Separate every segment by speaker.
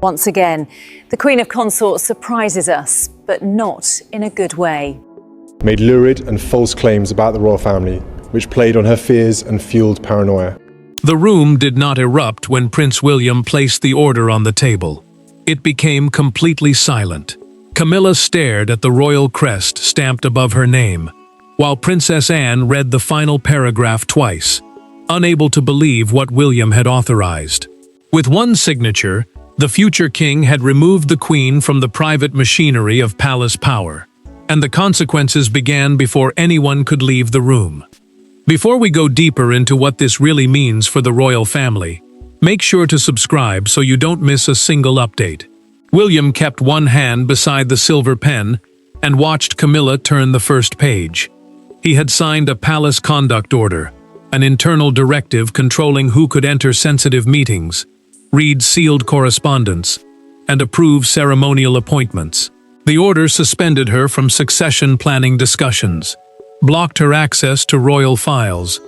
Speaker 1: Once again, the Queen of Consorts surprises us, but not in a good way.
Speaker 2: Made lurid and false claims about the royal family, which played on her fears and fueled paranoia.
Speaker 3: The room did not erupt when Prince William placed the order on the table. It became completely silent. Camilla stared at the royal crest stamped above her name, while Princess Anne read the final paragraph twice, unable to believe what William had authorized. With one signature, the future king had removed the queen from the private machinery of palace power, and the consequences began before anyone could leave the room. Before we go deeper into what this really means for the royal family, make sure to subscribe so you don't miss a single update. William kept one hand beside the silver pen and watched Camilla turn the first page. He had signed a palace conduct order, an internal directive controlling who could enter sensitive meetings, read sealed correspondence, and approve ceremonial appointments. The order suspended her from succession planning discussions, blocked her access to royal files,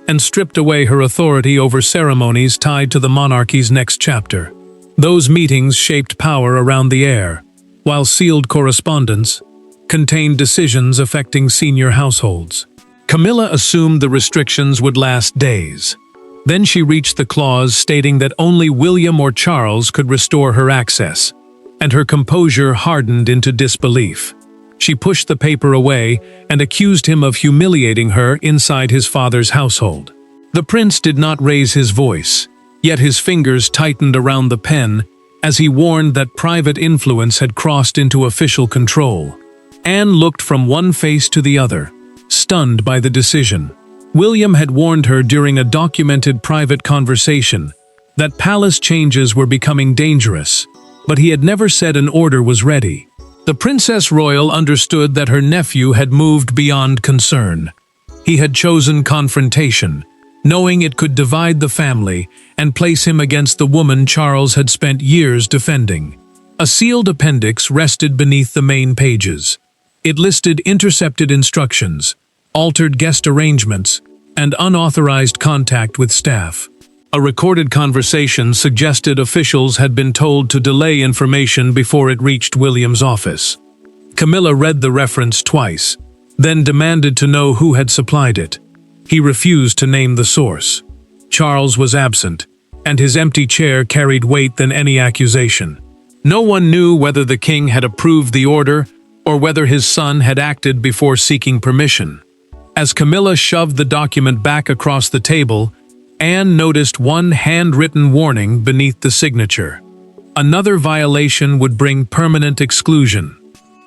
Speaker 3: and stripped away her authority over ceremonies tied to the monarchy's next chapter. Those meetings shaped power around the heir, while sealed correspondence contained decisions affecting senior households. Camilla assumed the restrictions would last days. Then she reached the clause stating that only William or Charles could restore her access, and her composure hardened into disbelief. She pushed the paper away and accused him of humiliating her inside his father's household. The prince did not raise his voice, yet his fingers tightened around the pen as he warned that private influence had crossed into official control. Anne looked from one face to the other, stunned by the decision. William had warned her during a documented private conversation that palace changes were becoming dangerous, but he had never said an order was ready. The Princess Royal understood that her nephew had moved beyond concern. He had chosen confrontation, knowing it could divide the family and place him against the woman Charles had spent years defending. A sealed appendix rested beneath the main pages. It listed intercepted instructions, altered guest arrangements, and unauthorized contact with staff. A recorded conversation suggested officials had been told to delay information before it reached William's office. Camilla read the reference twice, then demanded to know who had supplied it. He refused to name the source. Charles was absent, and his empty chair carried weight than any accusation. No one knew whether the king had approved the order or whether his son had acted before seeking permission. As Camilla shoved the document back across the table, Anne noticed one handwritten warning beneath the signature. Another violation would bring permanent exclusion.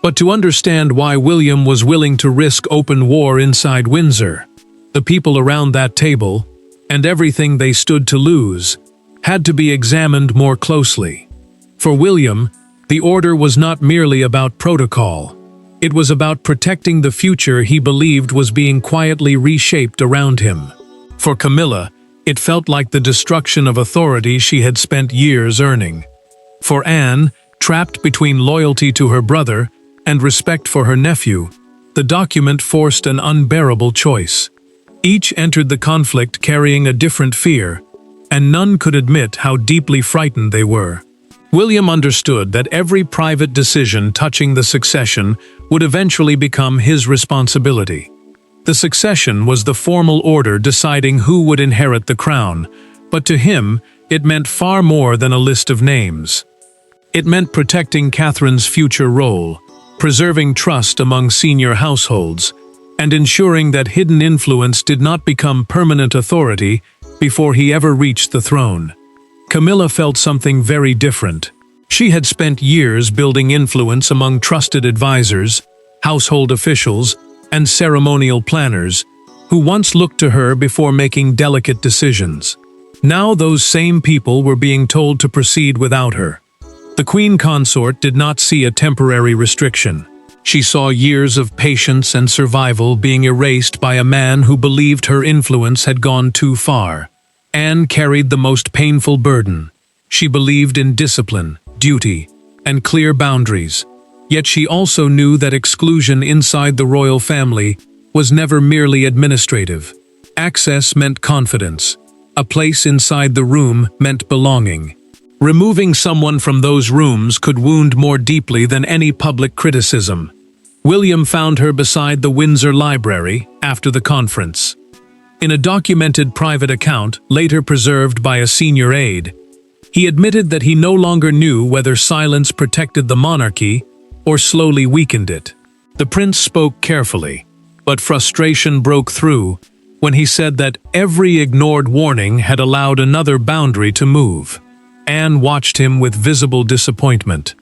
Speaker 3: But to understand why William was willing to risk open war inside Windsor, the people around that table, and everything they stood to lose, had to be examined more closely. For William, the order was not merely about protocol. It was about protecting the future he believed was being quietly reshaped around him. For Camilla, it felt like the destruction of authority she had spent years earning. For Anne, trapped between loyalty to her brother and respect for her nephew, the document forced an unbearable choice. Each entered the conflict carrying a different fear, and none could admit how deeply frightened they were. William understood that every private decision touching the succession would eventually become his responsibility. The succession was the formal order deciding who would inherit the crown, but to him, it meant far more than a list of names. It meant protecting Catherine's future role, preserving trust among senior households, and ensuring that hidden influence did not become permanent authority before he ever reached the throne. Camilla felt something very different. She had spent years building influence among trusted advisors, household officials, and ceremonial planners, who once looked to her before making delicate decisions. Now those same people were being told to proceed without her. The Queen Consort did not see a temporary restriction. She saw years of patience and survival being erased by a man who believed her influence had gone too far. Anne carried the most painful burden. She believed in discipline, duty, and clear boundaries. Yet she also knew that exclusion inside the royal family was never merely administrative. Access meant confidence. A place inside the room meant belonging. Removing someone from those rooms could wound more deeply than any public criticism. William found her beside the Windsor Library after the conference. In a documented private account, later preserved by a senior aide, he admitted that he no longer knew whether silence protected the monarchy or slowly weakened it. The prince spoke carefully, but frustration broke through when he said that every ignored warning had allowed another boundary to move. Anne watched him with visible disappointment.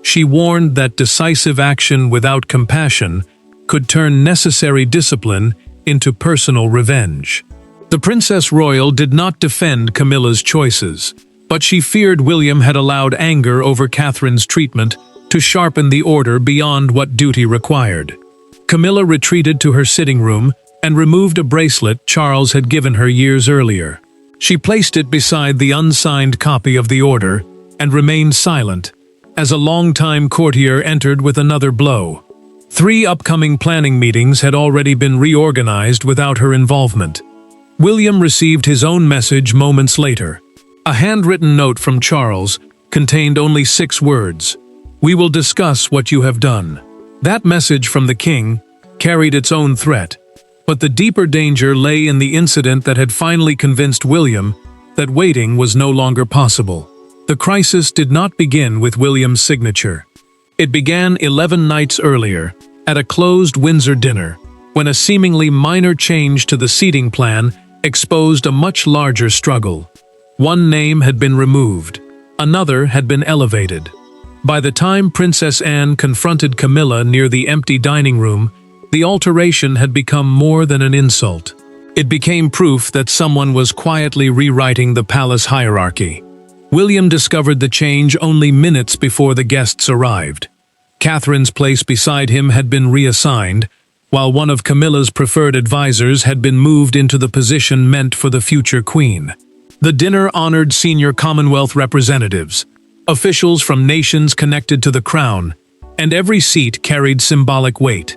Speaker 3: She warned that decisive action without compassion could turn necessary discipline into personal revenge. The Princess Royal did not defend Camilla's choices, but she feared William had allowed anger over Catherine's treatment to sharpen the order beyond what duty required. Camilla retreated to her sitting room and removed a bracelet Charles had given her years earlier. She placed it beside the unsigned copy of the order and remained silent as a longtime courtier entered with another blow. 3 upcoming planning meetings had already been reorganized without her involvement. William received his own message moments later. A handwritten note from Charles contained only 6 words: "We will discuss what you have done." That message from the king carried its own threat, but the deeper danger lay in the incident that had finally convinced William that waiting was no longer possible. The crisis did not begin with William's signature. It began 11 nights earlier, at a closed Windsor dinner, when a seemingly minor change to the seating plan exposed a much larger struggle. One name had been removed, another had been elevated. By the time Princess Anne confronted Camilla near the empty dining room, the alteration had become more than an insult. It became proof that someone was quietly rewriting the palace hierarchy. William discovered the change only minutes before the guests arrived. Catherine's place beside him had been reassigned, while one of Camilla's preferred advisors had been moved into the position meant for the future queen. The dinner honored senior Commonwealth representatives, officials from nations connected to the crown, and every seat carried symbolic weight.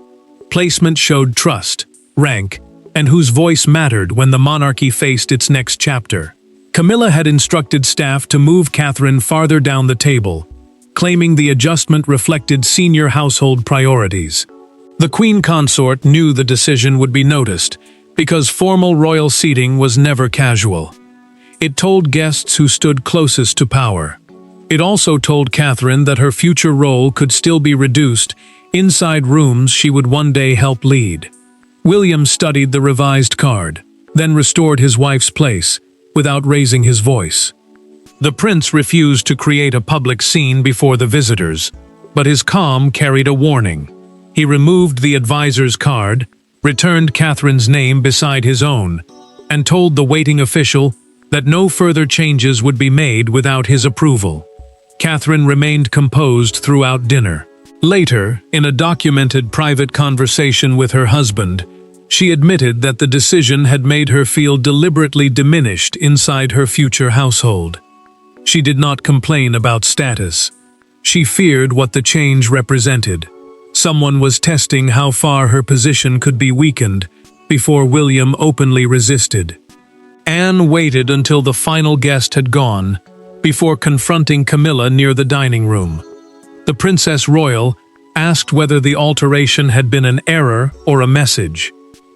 Speaker 3: Placement showed trust, rank, and whose voice mattered when the monarchy faced its next chapter. Camilla had instructed staff to move Catherine farther down the table, claiming the adjustment reflected senior household priorities. The queen consort knew the decision would be noticed, because formal royal seating was never casual. It told guests who stood closest to power. It also told Catherine that her future role could still be reduced inside rooms she would one day help lead. William studied the revised card, then restored his wife's place, without raising his voice. The prince refused to create a public scene before the visitors, but his calm carried a warning. He removed the advisor's card, returned Catherine's name beside his own, and told the waiting official that no further changes would be made without his approval. Catherine remained composed throughout dinner. Later, in a documented private conversation with her husband, she admitted that the decision had made her feel deliberately diminished inside her future household. She did not complain about status. She feared what the change represented. Someone was testing how far her position could be weakened before William openly resisted. Anne waited until the final guest had gone before confronting Camilla near the dining room. The Princess Royal asked whether the alteration had been an error or a message.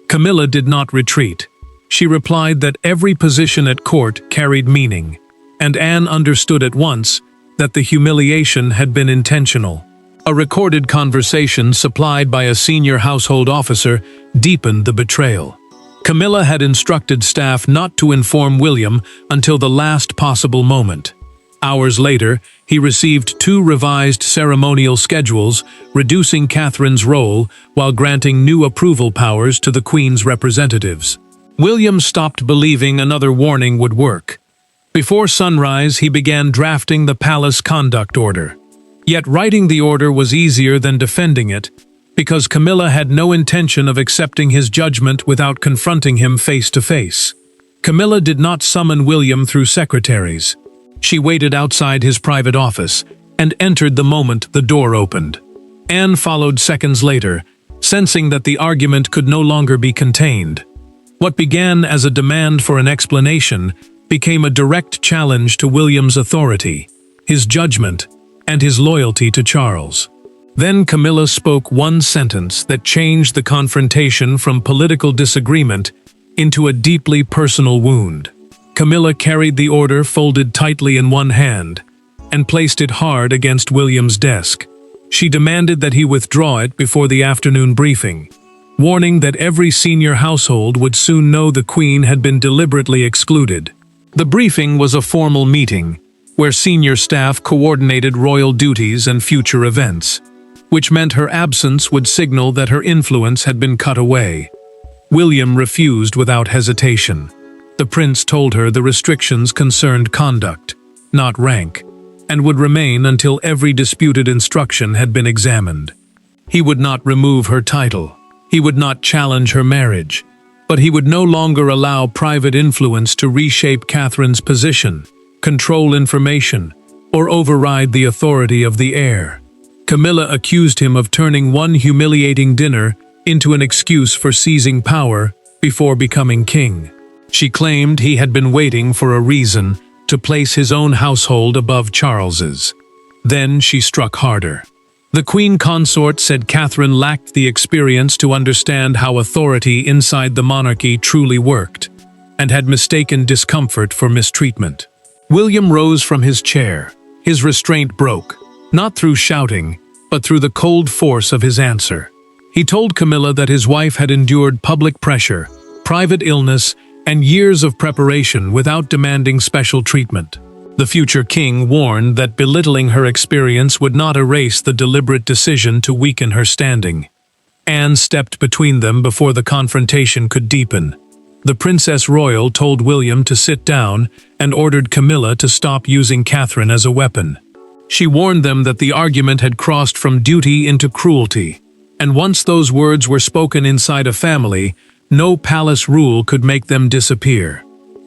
Speaker 3: Camilla did not retreat. She replied that every position at court carried meaning, and Anne understood at once that the humiliation had been intentional. A recorded conversation supplied by a senior household officer deepened the betrayal. Camilla had instructed staff not to inform William until the last possible moment. Hours later, he received 2 revised ceremonial schedules, reducing Catherine's role while granting new approval powers to the Queen's representatives. William stopped believing another warning would work. Before sunrise, he began drafting the palace conduct order. Yet writing the order was easier than defending it, because Camilla had no intention of accepting his judgment without confronting him face to face. Camilla did not summon William through secretaries. She waited outside his private office and entered the moment the door opened. Anne followed seconds later, sensing that the argument could no longer be contained. What began as a demand for an explanation became a direct challenge to William's authority. his judgment, and his loyalty to Charles. Then Camilla spoke one sentence that changed the confrontation from political disagreement into a deeply personal wound. Camilla carried the order folded tightly in one hand and placed it hard against William's desk. She demanded that he withdraw it before the afternoon briefing, warning that every senior household would soon know the Queen had been deliberately excluded. The briefing was a formal meeting, where senior staff coordinated royal duties and future events, which meant her absence would signal that her influence had been cut away. William refused without hesitation. The prince told her the restrictions concerned conduct, not rank, and would remain until every disputed instruction had been examined. He would not remove her title. He would not challenge her marriage, but he would no longer allow private influence to reshape Catherine's position, control information, or override the authority of the heir. Camilla accused him of turning one humiliating dinner into an excuse for seizing power before becoming king. She claimed he had been waiting for a reason to place his own household above Charles's. Then she struck harder. The Queen Consort said Catherine lacked the experience to understand how authority inside the monarchy truly worked, and had mistaken discomfort for mistreatment. William rose from his chair. His restraint broke, not through shouting, but through the cold force of his answer. He told Camilla that his wife had endured public pressure, private illness, and years of preparation without demanding special treatment. The future king warned that belittling her experience would not erase the deliberate decision to weaken her standing. Anne stepped between them before the confrontation could deepen. The Princess Royal told William to sit down and ordered Camilla to stop using Catherine as a weapon. She warned them that the argument had crossed from duty into cruelty, and once those words were spoken inside a family, no palace rule could make them disappear.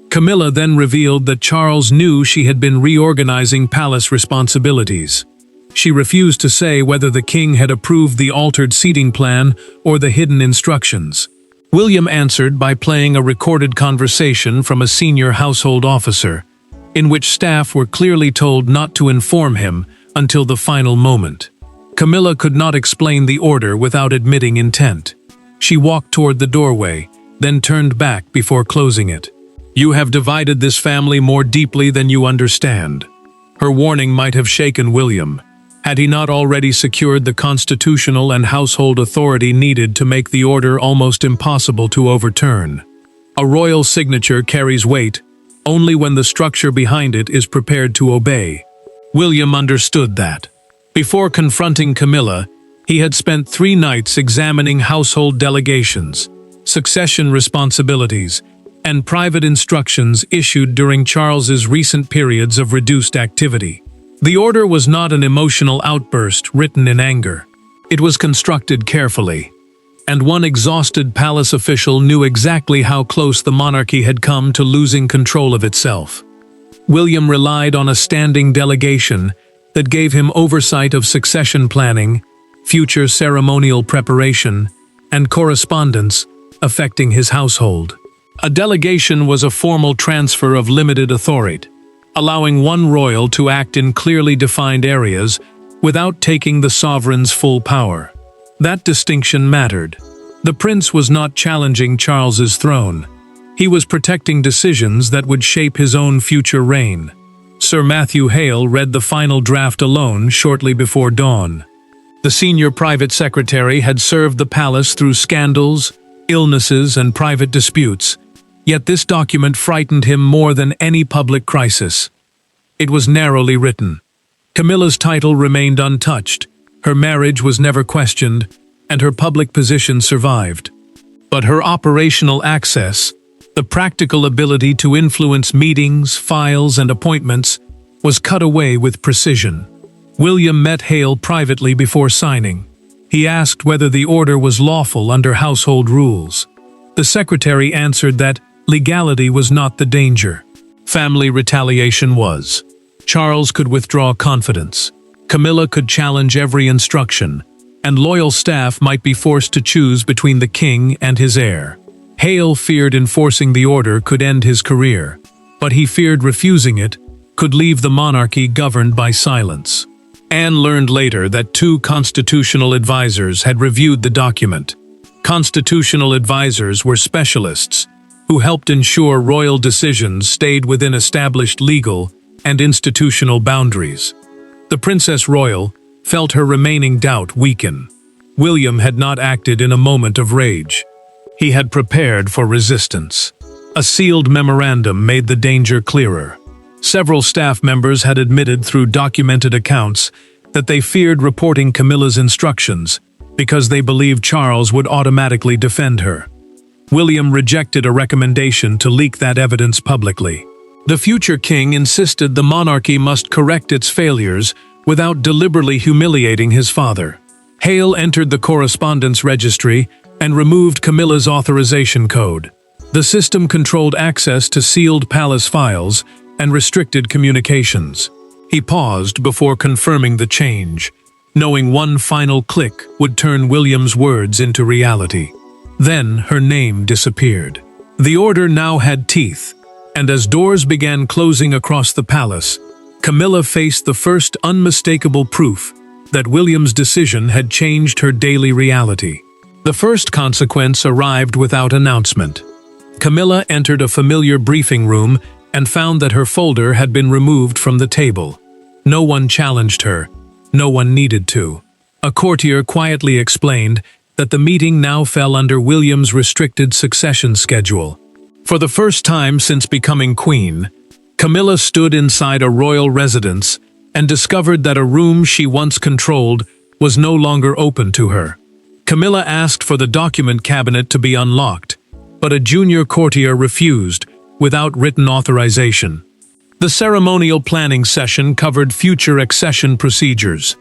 Speaker 3: Camilla then revealed that Charles knew she had been reorganizing palace responsibilities. She refused to say whether the king had approved the altered seating plan or the hidden instructions. William answered by playing a recorded conversation from a senior household officer, in which staff were clearly told not to inform him until the final moment. Camilla could not explain the order without admitting intent. She walked toward the doorway, then turned back before closing it. "You have divided this family more deeply than you understand." Her warning might have shaken William, had he not already secured the constitutional and household authority needed to make the order almost impossible to overturn. A royal signature carries weight only when the structure behind it is prepared to obey. William understood that. Before confronting Camilla, he had spent 3 nights examining household delegations, succession responsibilities, and private instructions issued during Charles's recent periods of reduced activity. The order was not an emotional outburst written in anger. It was constructed carefully, and one exhausted palace official knew exactly how close the monarchy had come to losing control of itself. William relied on a standing delegation that gave him oversight of succession planning, future ceremonial preparation, and correspondence affecting his household. A delegation was a formal transfer of limited authority, allowing one royal to act in clearly defined areas without taking the sovereign's full power. That distinction mattered. The prince was not challenging Charles's throne. He was protecting decisions that would shape his own future reign. Sir Matthew Hale read the final draft alone shortly before dawn. The senior private secretary had served the palace through scandals, illnesses, and private disputes, yet this document frightened him more than any public crisis. It was narrowly written. Camilla's title remained untouched, her marriage was never questioned, and her public position survived. But her operational access, the practical ability to influence meetings, files, and appointments, was cut away with precision. William met Hale privately before signing. He asked whether the order was lawful under household rules. The secretary answered that legality was not the danger. Family retaliation was. Charles could withdraw confidence. Camilla could challenge every instruction, and loyal staff might be forced to choose between the king and his heir. Hale feared enforcing the order could end his career, but he feared refusing it could leave the monarchy governed by silence. Anne learned later that 2 constitutional advisors had reviewed the document. Constitutional advisors were specialists who helped ensure royal decisions stayed within established legal and institutional boundaries. The Princess Royal felt her remaining doubt weaken. William had not acted in a moment of rage. He had prepared for resistance. A sealed memorandum made the danger clearer. Several staff members had admitted through documented accounts that they feared reporting Camilla's instructions because they believed Charles would automatically defend her. William rejected a recommendation to leak that evidence publicly. The future king insisted the monarchy must correct its failures without deliberately humiliating his father. Hale entered the correspondence registry and removed Camilla's authorization code. The system controlled access to sealed palace files and restricted communications. He paused before confirming the change, knowing one final click would turn William's words into reality. Then her name disappeared. The order now had teeth, and as doors began closing across the palace, Camilla faced the first unmistakable proof that William's decision had changed her daily reality. The first consequence arrived without announcement. Camilla entered a familiar briefing room and found that her folder had been removed from the table. No one challenged her. No one needed to. A courtier quietly explained that the meeting now fell under William's restricted succession schedule. For the first time since becoming queen, Camilla stood inside a royal residence and discovered that a room she once controlled was no longer open to her. Camilla asked for the document cabinet to be unlocked, but a junior courtier refused without written authorization. The ceremonial planning session covered future accession procedures,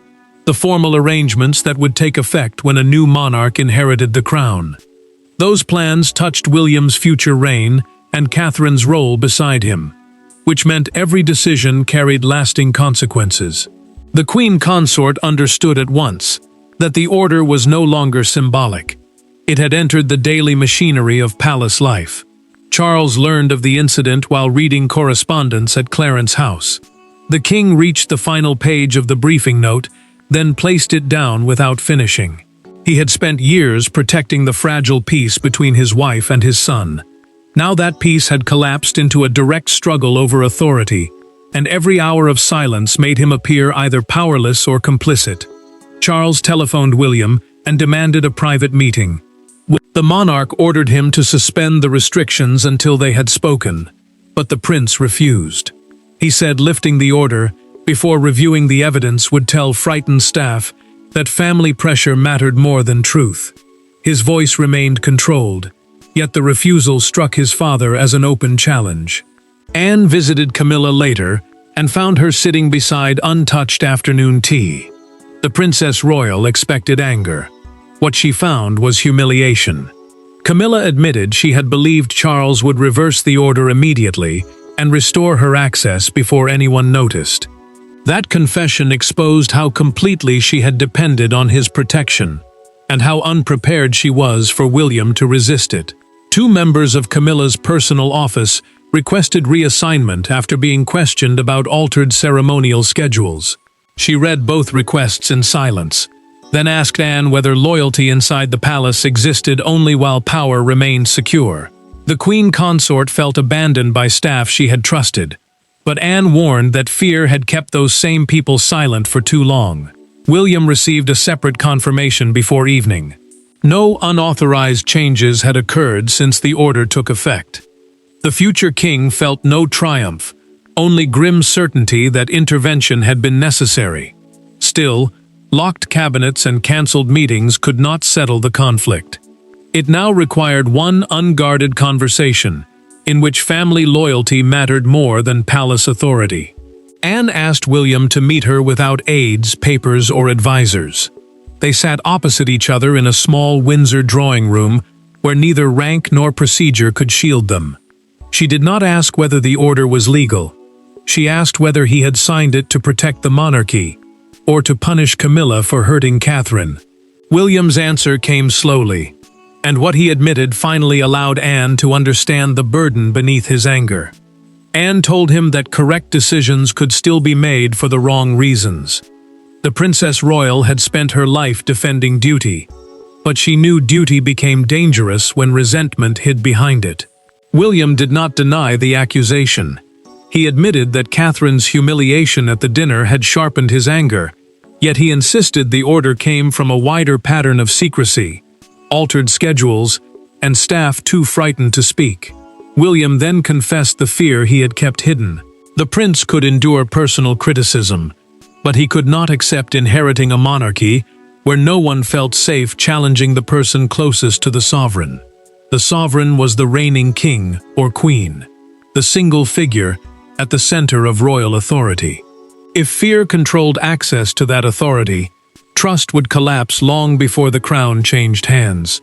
Speaker 3: the formal arrangements that would take effect when a new monarch inherited the crown. Those plans touched William's future reign and Catherine's role beside him, which meant every decision carried lasting consequences. The queen consort understood at once that the order was no longer symbolic. It had entered the daily machinery of palace life. Charles learned of the incident while reading correspondence at Clarence House. The king reached the final page of the briefing note, then placed it down without finishing. He had spent years protecting the fragile peace between his wife and his son. Now that peace had collapsed into a direct struggle over authority, and every hour of silence made him appear either powerless or complicit. Charles telephoned William and demanded a private meeting. The monarch ordered him to suspend the restrictions until they had spoken, but the prince refused. He said lifting the order before reviewing the evidence would tell frightened staff that family pressure mattered more than truth. His voice remained controlled, yet the refusal struck his father as an open challenge. Anne visited Camilla later and found her sitting beside untouched afternoon tea. The Princess Royal expected anger. What she found was humiliation. Camilla admitted she had believed Charles would reverse the order immediately and restore her access before anyone noticed. That confession exposed how completely she had depended on his protection, and how unprepared she was for William to resist it. 2 members of Camilla's personal office requested reassignment after being questioned about altered ceremonial schedules. She read both requests in silence, then asked Anne whether loyalty inside the palace existed only while power remained secure. The queen consort felt abandoned by staff she had trusted, but Anne warned that fear had kept those same people silent for too long. William received a separate confirmation before evening. No unauthorized changes had occurred since the order took effect. The future king felt no triumph, only grim certainty that intervention had been necessary. Still, locked cabinets and cancelled meetings could not settle the conflict. It now required one unguarded conversation, in which family loyalty mattered more than palace authority. Anne asked William to meet her without aides, papers, or advisors. They sat opposite each other in a small Windsor drawing room where neither rank nor procedure could shield them. She did not ask whether the order was legal. She asked whether he had signed it to protect the monarchy, or to punish Camilla for hurting Catherine. William's answer came slowly, and what he admitted finally allowed Anne to understand the burden beneath his anger. Anne told him that correct decisions could still be made for the wrong reasons. The Princess Royal had spent her life defending duty, but she knew duty became dangerous when resentment hid behind it. William did not deny the accusation. He admitted that Catherine's humiliation at the dinner had sharpened his anger, yet he insisted the order came from a wider pattern of secrecy, altered schedules, and staff too frightened to speak. William then confessed the fear he had kept hidden. The prince could endure personal criticism, but he could not accept inheriting a monarchy where no one felt safe challenging the person closest to the sovereign. The sovereign was the reigning king or queen, the single figure at the center of royal authority. If fear controlled access to that authority, trust would collapse long before the crown changed hands.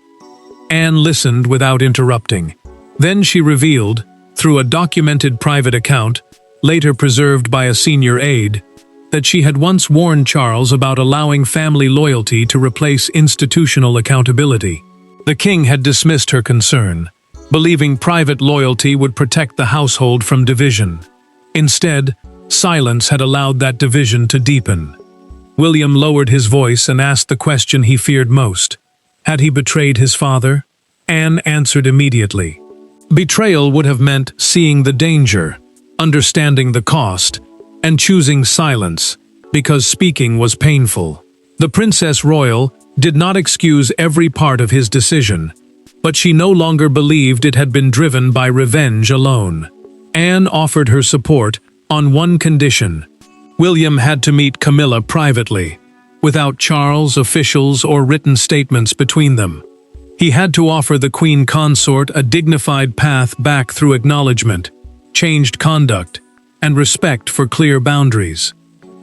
Speaker 3: Anne listened without interrupting. Then she revealed, through a documented private account, later preserved by a senior aide, that she had once warned Charles about allowing family loyalty to replace institutional accountability. The king had dismissed her concern, believing private loyalty would protect the household from division. Instead, silence had allowed that division to deepen. William lowered his voice and asked the question he feared most. Had he betrayed his father? Anne answered immediately. Betrayal would have meant seeing the danger, understanding the cost, and choosing silence, because speaking was painful. The Princess Royal did not excuse every part of his decision, but she no longer believed it had been driven by revenge alone. Anne offered her support on one condition. William had to meet Camilla privately, without Charles, officials, or written statements between them. He had to offer the Queen Consort a dignified path back through acknowledgement, changed conduct, and respect for clear boundaries.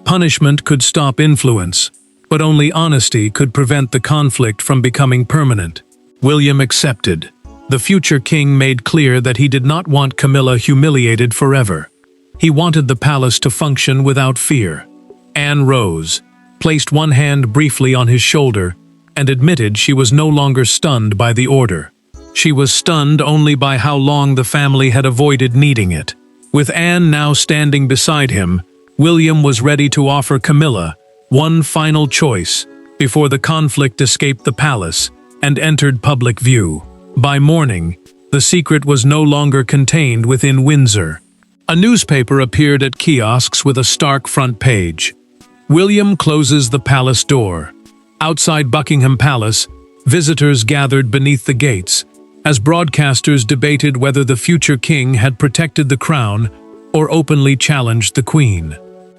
Speaker 3: Punishment could stop influence, but only honesty could prevent the conflict from becoming permanent. William accepted. The future king made clear that he did not want Camilla humiliated forever. He wanted the palace to function without fear. Anne rose, placed one hand briefly on his shoulder, and admitted she was no longer stunned by the order. She was stunned only by how long the family had avoided needing it. With Anne now standing beside him, William was ready to offer Camilla one final choice before the conflict escaped the palace and entered public view. By morning, the secret was no longer contained within Windsor. A newspaper appeared at kiosks with a stark front page. William closes the palace door. Outside Buckingham Palace, visitors gathered beneath the gates, as broadcasters debated whether the future king had protected the crown or openly challenged the queen.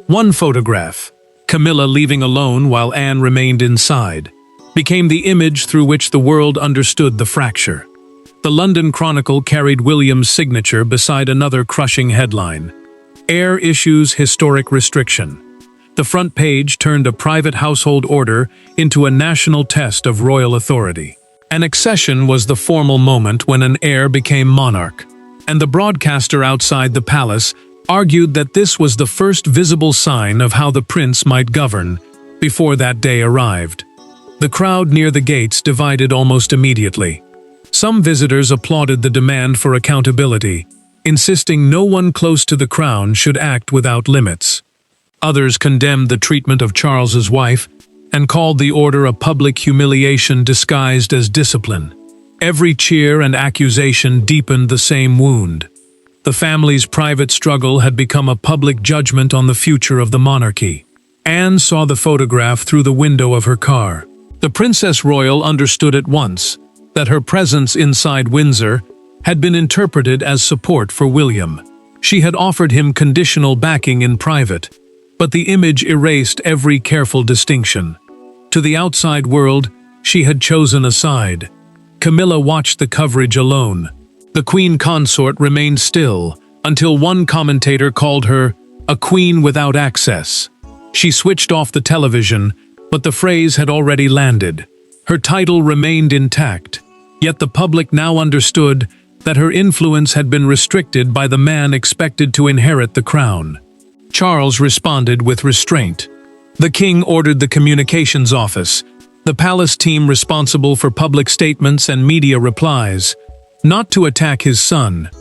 Speaker 3: One photograph, Camilla leaving alone while Anne remained inside, became the image through which the world understood the fracture. The London Chronicle carried William's signature beside another crushing headline: Heir issues historic restriction. The front page turned a private household order into a national test of royal authority. An accession was the formal moment when an heir became monarch, and the broadcaster outside the palace argued that this was the first visible sign of how the prince might govern before that day arrived. The crowd near the gates divided almost immediately. Some visitors applauded the demand for accountability, insisting no one close to the crown should act without limits. Others condemned the treatment of Charles's wife and called the order a public humiliation disguised as discipline. Every cheer and accusation deepened the same wound. The family's private struggle had become a public judgment on the future of the monarchy. Anne saw the photograph through the window of her car. The Princess Royal understood at once that her presence inside Windsor had been interpreted as support for William. She had offered him conditional backing in private, but the image erased every careful distinction. To the outside world, she had chosen a side. Camilla watched the coverage alone. The Queen Consort remained still until one commentator called her a queen without access. She switched off the television, but the phrase had already landed. Her title remained intact, yet the public now understood that her influence had been restricted by the man expected to inherit the crown. Charles responded with restraint. The king ordered the communications office, the palace team responsible for public statements and media replies, not to attack his son.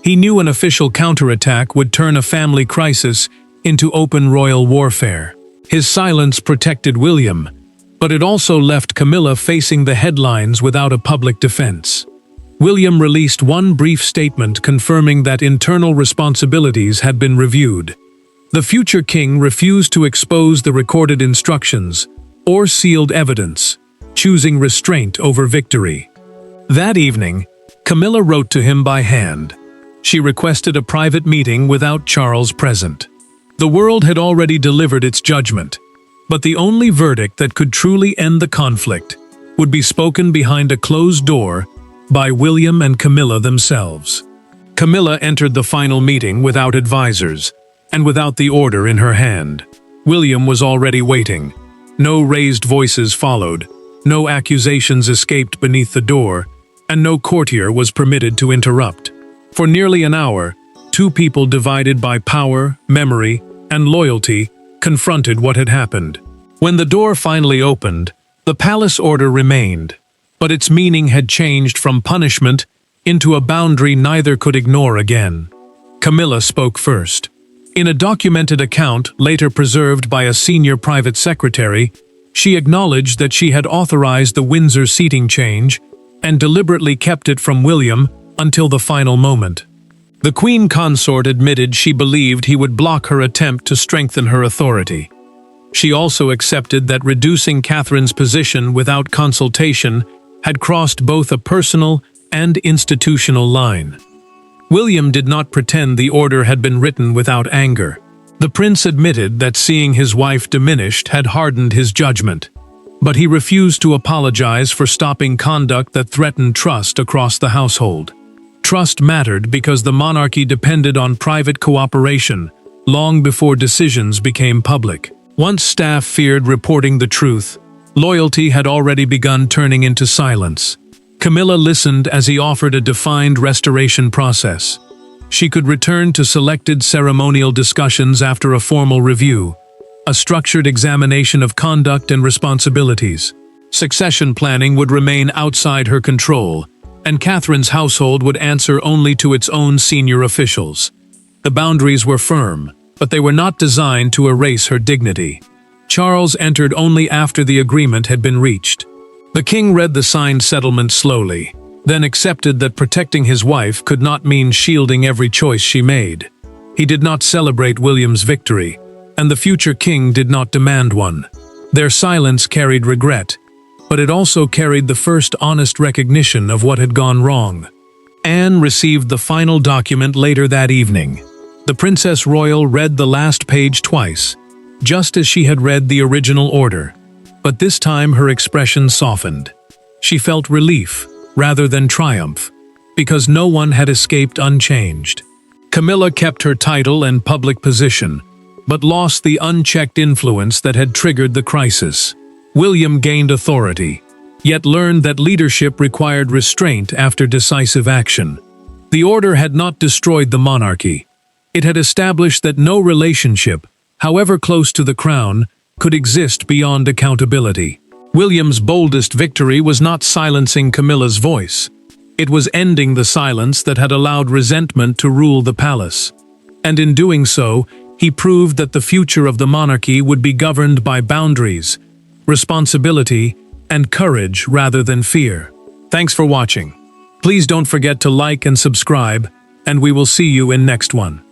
Speaker 3: He knew an official counterattack would turn a family crisis into open royal warfare. His silence protected William, but it also left Camilla facing the headlines without a public defense. William released one brief statement confirming that internal responsibilities had been reviewed. The future king refused to expose the recorded instructions or sealed evidence, choosing restraint over victory. That evening, Camilla wrote to him by hand. She requested a private meeting without Charles present. The world had already delivered its judgment, but the only verdict that could truly end the conflict would be spoken behind a closed door by William and Camilla themselves. Camilla entered the final meeting without advisors and without the order in her hand. William was already waiting. No raised voices followed, no accusations escaped beneath the door, and no courtier was permitted to interrupt. For nearly an hour, two people divided by power, memory, and loyalty confronted what had happened. When the door finally opened, the palace order remained, but its meaning had changed from punishment into a boundary neither could ignore again. Camilla spoke first. In a documented account later preserved by a senior private secretary, she acknowledged that she had authorized the Windsor seating change and deliberately kept it from William until the final moment. The Queen Consort admitted she believed he would block her attempt to strengthen her authority. She also accepted that reducing Catherine's position without consultation had crossed both a personal and institutional line. William did not pretend the order had been written without anger. The prince admitted that seeing his wife diminished had hardened his judgment, but he refused to apologize for stopping conduct that threatened trust across the household. Trust mattered because the monarchy depended on private cooperation long before decisions became public. Once staff feared reporting the truth, loyalty had already begun turning into silence. Camilla listened as he offered a defined restoration process. She could return to selected ceremonial discussions after a formal review, a structured examination of conduct and responsibilities. Succession planning would remain outside her control, and Catherine's household would answer only to its own senior officials. The boundaries were firm, but they were not designed to erase her dignity. Charles entered only after the agreement had been reached. The king read the signed settlement slowly, then accepted that protecting his wife could not mean shielding every choice she made. He did not celebrate William's victory, and the future king did not demand one. Their silence carried regret, but it also carried the first honest recognition of what had gone wrong. Anne received the final document later that evening. The Princess Royal read the last page twice, just as she had read the original order. But this time her expression softened. She felt relief, rather than triumph, because no one had escaped unchanged. Camilla kept her title and public position, but lost the unchecked influence that had triggered the crisis. William gained authority, yet learned that leadership required restraint after decisive action. The order had not destroyed the monarchy. It had established that no relationship, however close to the crown, could exist beyond accountability. William's boldest victory was not silencing Camilla's voice. It was ending the silence that had allowed resentment to rule the palace. And in doing so, he proved that the future of the monarchy would be governed by boundaries, responsibility, and courage rather than fear. Thanks for watching. Please don't forget to like and subscribe, and we will see you in next one.